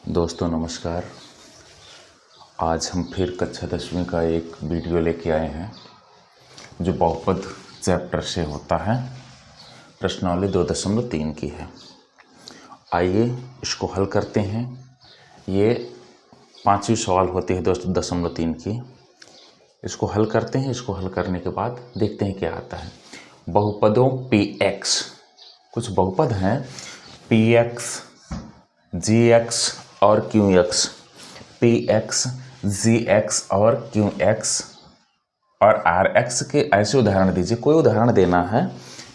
दोस्तों नमस्कार। आज हम फिर कक्षा 10वीं का एक वीडियो लेके आए हैं जो बहुपद चैप्टर से होता है। प्रश्नावली 2.3 की है। आइए इसको हल करते हैं। ये 5वीं सवाल होती है 2.3 की। इसको हल करते हैं। इसको हल करने के बाद देखते हैं क्या आता है। बहुपदों px, कुछ बहुपद हैं px, gx और qx, px, gx और qx और rx के ऐसे उदाहरण दीजिए। कोई उदाहरण देना है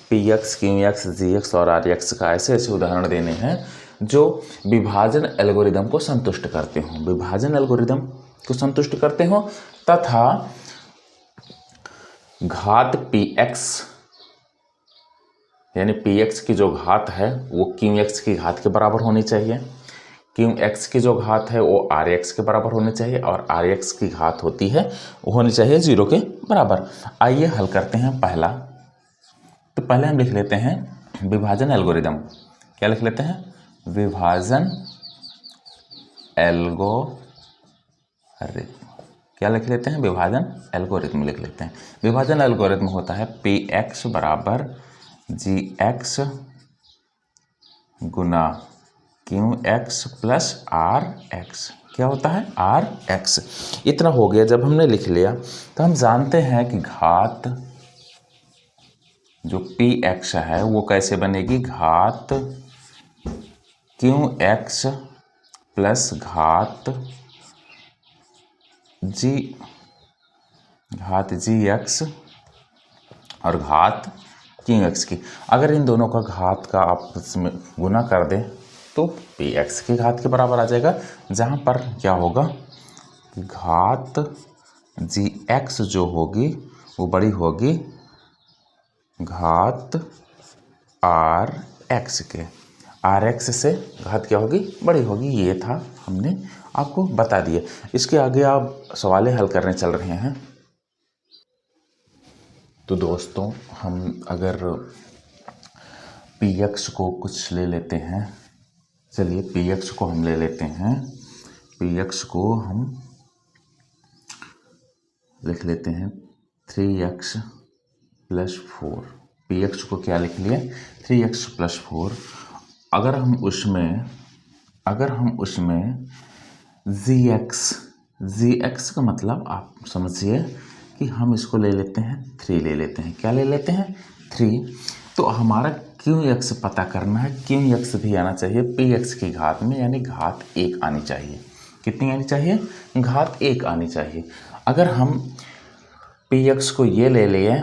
px, qx, gx और rx का ऐसे उदाहरण देने हैं जो विभाजन एल्गोरिदम को संतुष्ट करते हों, विभाजन एल्गोरिदम को संतुष्ट करते हों तथा घात px यानी px की जो घात है वो qx की घात के बराबर होनी चाहिए, qx की जो घात है वो rx के बराबर होनी चाहिए और rx की घात होती है वो होनी चाहिए 0 के बराबर। आइए हल करते हैं। पहला तो पहले हम लिख लेते हैं विभाजन एल्गोरिदम। क्या लिख लेते हैं? विभाजन एल्गोरिथम। क्या लिख लेते हैं? विभाजन एल्गोरिथम लिख लेते हैं। विभाजन एल्गोरिथम होता है px बराबर gx गुना qx प्लस rx। क्या होता है? rx। इतना हो गया। जब हमने लिख लिया तो हम जानते हैं कि घात जो px है वो कैसे बनेगी? घात qx प्लस घात gx और घात qx की। अगर इन दोनों का घात का आपस में गुना कर दें तो px की घात के बराबर आ जाएगा, जहाँ पर क्या होगा? घात gx जो होगी वो बड़ी होगी घात rx के। rx से घात क्या होगी? बड़ी होगी। ये था, हमने आपको बता दिया। इसके आगे आप सवालें हल करने चल रहे हैं। तो दोस्तों हम अगर px को कुछ ले लेते हैं, चलिए px को हम ले लेते हैं। px को हम लिख लेते हैं 3x प्लस 4। px को क्या लिख लिए? 3x plus 4। अगर हम उसमें gx का मतलब आप समझिए कि हम इसको ले लेते हैं 3 ले लेते हैं। क्या ले लेते हैं? 3। तो हमारा qx पता करना है। qx भी आना चाहिए px की घात में, यानी घात 1 आनी चाहिए। कितनी आनी चाहिए? घात 1 आनी चाहिए। अगर हम px को ये ले लिए,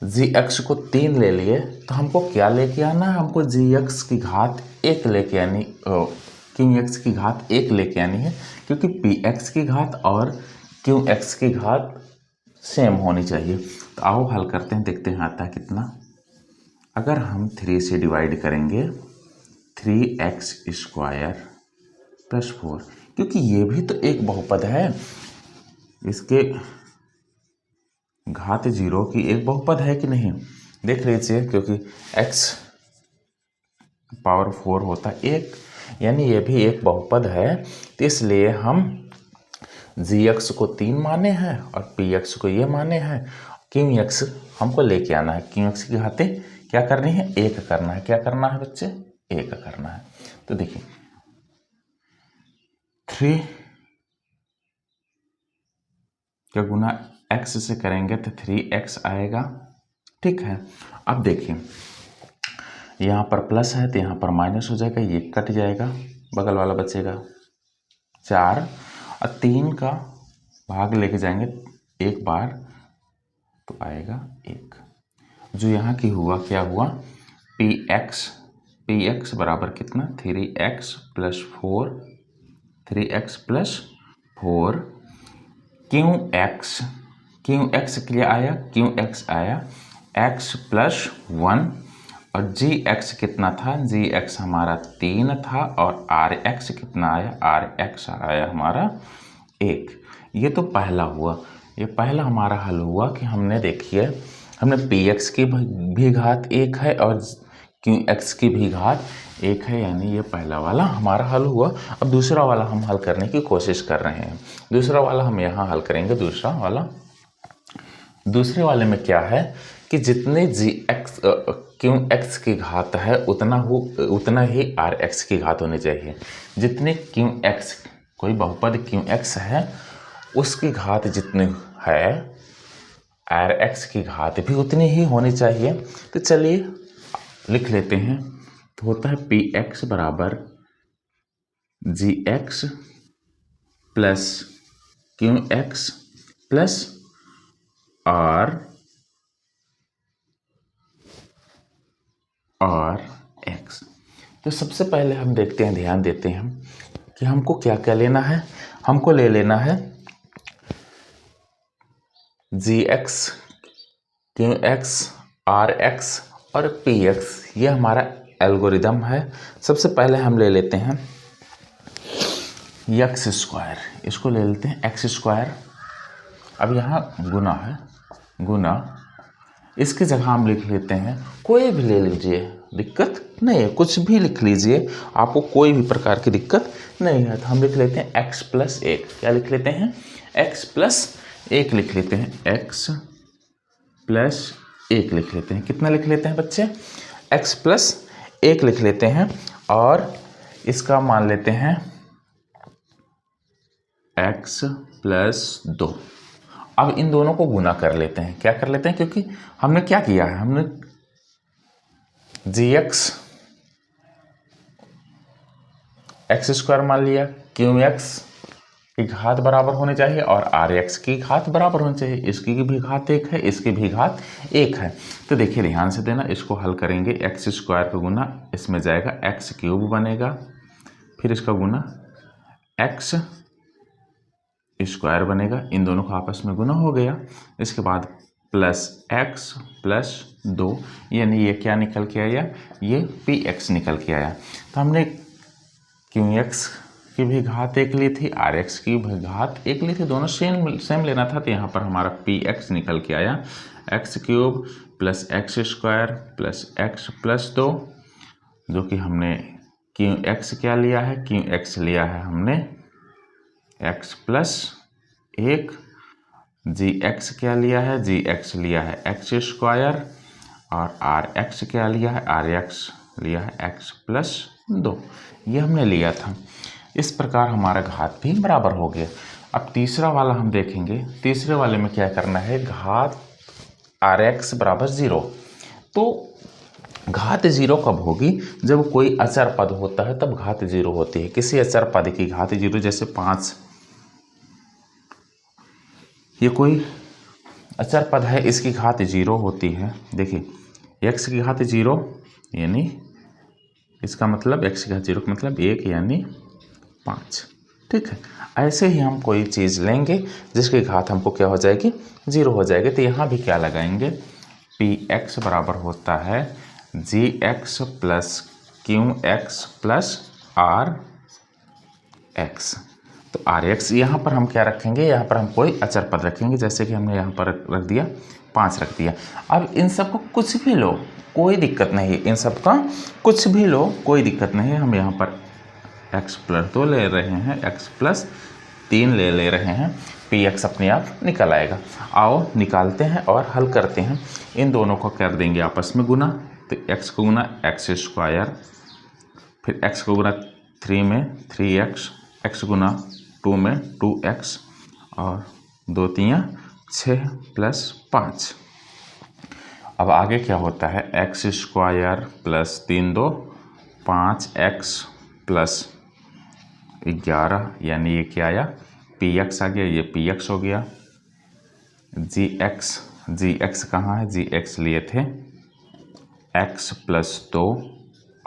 gx को 3 ले लिए, तो हमको क्या लेके आना है? हमको gx की घात 1 लेके आनी, qx की घात 1 लेके आनी है, क्योंकि px की घात और qx की घात सेम होनी चाहिए। तो आओ हल करते हैं, देखते हैं आता है कितना। अगर हम 3 से डिवाइड करेंगे 3x स्क्वायर प्लस 4, क्योंकि ये भी तो एक बहुपद है, इसके घात 0 की एक बहुपद है कि नहीं? देख लीजिए, क्योंकि x पावर 4 होता है 1, यानी ये भी एक बहुपद है। तो इसलिए हम gx को 3 माने हैं और px को ये माने हैं। qx हमको लेके आना है। qx की घातें क्या करनी है? 1 करना है। क्या करना है बच्चे? 1 करना है। तो देखिए 3 का गुना x से करेंगे तो 3x आएगा। ठीक है। अब देखिए यहाँ पर प्लस है तो यहाँ पर माइनस हो जाएगा, ये कट जाएगा, बगल वाला बचेगा 4 और 3 का भाग लेके जाएंगे एक बार तो आएगा 1। जो यहाँ की हुआ, क्या हुआ? px बराबर कितना? 3x plus 4, 3x plus 4। qx क्या आया? qx आया x प्लस 1 और gx कितना था? gx हमारा 3 था और rx कितना आया? rx आया हमारा 1। ये तो पहला हुआ। ये पहला हमारा हल हुआ कि हमने, देखिए हमने px की भी घात 1 है और qx की भी घात 1 है, यानी ये पहला वाला हमारा हल हुआ। अब दूसरा वाला हम हल करने की कोशिश कर रहे हैं। दूसरा वाला हम यहाँ हल करेंगे। दूसरे वाले में क्या है कि जितने क्यू एक्स की घात है उतना ही आर एक्स की घात होनी चाहिए। जितने क्यू एक्स, कोई बहुपद क्यू एक्स है, उसकी घात जितनी है आर एक्स की घात भी उतनी ही होनी चाहिए। तो चलिए लिख लेते हैं। तो होता है पी एक्स बराबर G X plus Q X plus R X. तो सबसे पहले हम देखते हैं, ध्यान देते हैं कि हमको क्या क्या लेना है। हमको ले लेना है G X, Q X, R X और पी एक्स। ये हमारा एल्गोरिदम है। सबसे पहले हम ले लेते हैं एक्स स्क्वायर, इसको ले लेते हैं एक्स स्क्वायर। अब यहाँ गुना है, गुना, इसकी जगह हम लिख लेते हैं, कोई भी ले लीजिए, दिक्कत नहीं है, कुछ भी लिख लीजिए, आपको कोई भी प्रकार की दिक्कत नहीं है। तो हम लिख लेते हैं x प्लस 1। क्या लिख लेते हैं? x प्लस 1 लिख लेते हैं। x प्लस 1 लिख लेते हैं। कितना लिख लेते हैं बच्चे? x प्लस 1 लिख लेते हैं और इसका मान लेते हैं x प्लस 2। अब इन दोनों को गुना कर लेते हैं। क्या कर लेते हैं? क्योंकि हमने क्या किया है, हमने जी एक्स एक्स स्क्वायर मान लिया, क्यू एक्स की घात बराबर होनी चाहिए और आर एक्स की घात बराबर होनी चाहिए। इसकी भी घात 1 है, इसकी भी घात 1 है। तो देखिए ध्यान से देना, इसको हल करेंगे। एक्स स्क्वायर का गुना इसमें जाएगा, एक्स क्यूब बनेगा, फिर इसका गुना एक्स स्क्वायर बनेगा, इन दोनों का आपस में गुना हो गया। इसके बाद प्लस एक्स प्लस 2, यानी ये क्या निकल के आया? ये पी एक्स निकल के आया। तो हमने क्यू एक्स की भी घात 1 ली थी, आर एक्स की भी घात 1 ली थी, दोनों सेम लेना था। तो यहाँ पर हमारा पी एक्स निकल के आया x cube plus x square plus x plus 2, जो कि हमने क्यू एक्स क्या लिया है? क्यू एक्स लिया है हमने x प्लस 1, जी एक्स क्या लिया है? जी एक्स लिया है एक्स स्क्वायर, और आर एक्स क्या लिया है? आर एक्स लिया है एक्स प्लस 2। ये हमने लिया था। इस प्रकार हमारा घात भी बराबर हो गया। अब तीसरा वाला हम देखेंगे। तीसरे वाले में क्या करना है? घात आर एक्स बराबर 0। तो घात 0 कब होगी? जब कोई अचर पद होता है तब घात 0 होती है। किसी अचर पद की घात 0, जैसे 5, ये कोई अचर पद है, इसकी घात 0 होती है। देखिए x की घात 0, यानी इसका मतलब x की घात 0 का मतलब 1 यानी 5। ठीक है, ऐसे ही हम कोई चीज़ लेंगे जिसकी घात हमको क्या हो जाएगी? 0 हो जाएगी। तो यहाँ भी क्या लगाएंगे? पी एक्स बराबर होता है G X plus Q X plus R X. तो आर एक्स यहाँ पर हम क्या रखेंगे? यहाँ पर हम कोई अचर पद रखेंगे, जैसे कि हमने यहाँ पर रख दिया 5 रख दिया। अब इन सबको कुछ भी लो, कोई दिक्कत नहीं, इन सब का कुछ भी लो, कोई दिक्कत नहीं। हम यहाँ पर x प्लस 2 ले रहे हैं, x प्लस 3 ले रहे हैं, पी एक्स अपने आप निकल आएगा। आओ निकालते हैं और हल करते हैं। इन दोनों को कर देंगे आपस में गुना। तो x को गुना एक्स स्क्वायर, फिर x को गुना 3 में 3x, x गुना 2 में 2x, और 2 3 6 प्लस 5। अब आगे क्या होता है? X square plus 3 2 5x plus 11, यानी ये क्या आया? पी एक्स आ गया, ये पी एक्स हो गया। जी एक्स कहाँ है? जी एक्स लिए थे x प्लस 2,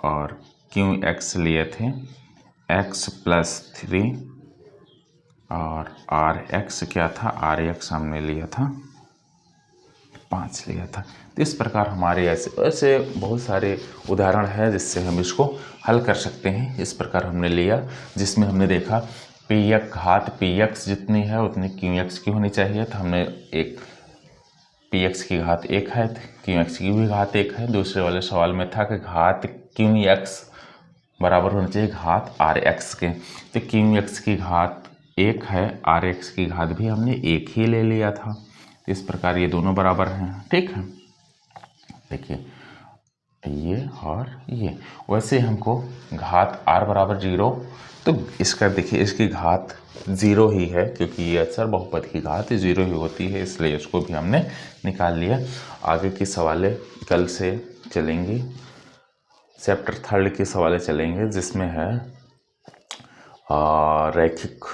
और क्यू एक्स लिए थे x प्लस 3, और आर एक्स क्या था? आर एक्स हमने लिया था 5 लिया था। तो इस प्रकार हमारे ऐसे बहुत सारे उदाहरण हैं जिससे हम इसको हल कर सकते हैं। इस प्रकार हमने लिया, जिसमें हमने देखा घात पी एक्स जितनी है उतनी क्यू एक्स की होनी चाहिए। तो हमने एक पी एक्स की घात 1 है, क्यू एक्स की भी घात 1 है। दूसरे वाले सवाल में था कि घात क्यू एक्स बराबर होना चाहिए घात आर एक्स के। तो क्यू एक्स की घात 1 है, आर एक्स की घात भी हमने 1 ही ले लिया था। तो इस प्रकार ये दोनों बराबर हैं। ठीक है, देखिए ये और ये। वैसे हमको घात r बराबर 0, तो इसका देखिए इसकी घात 0 ही है, क्योंकि ये अक्सर बहुपद की घात 0 ही होती है, इसलिए इसको भी हमने निकाल लिया। आगे की सवालें कल से चलेंगी, चैप्टर 3 की सवालें चलेंगे, जिसमें है रैखिक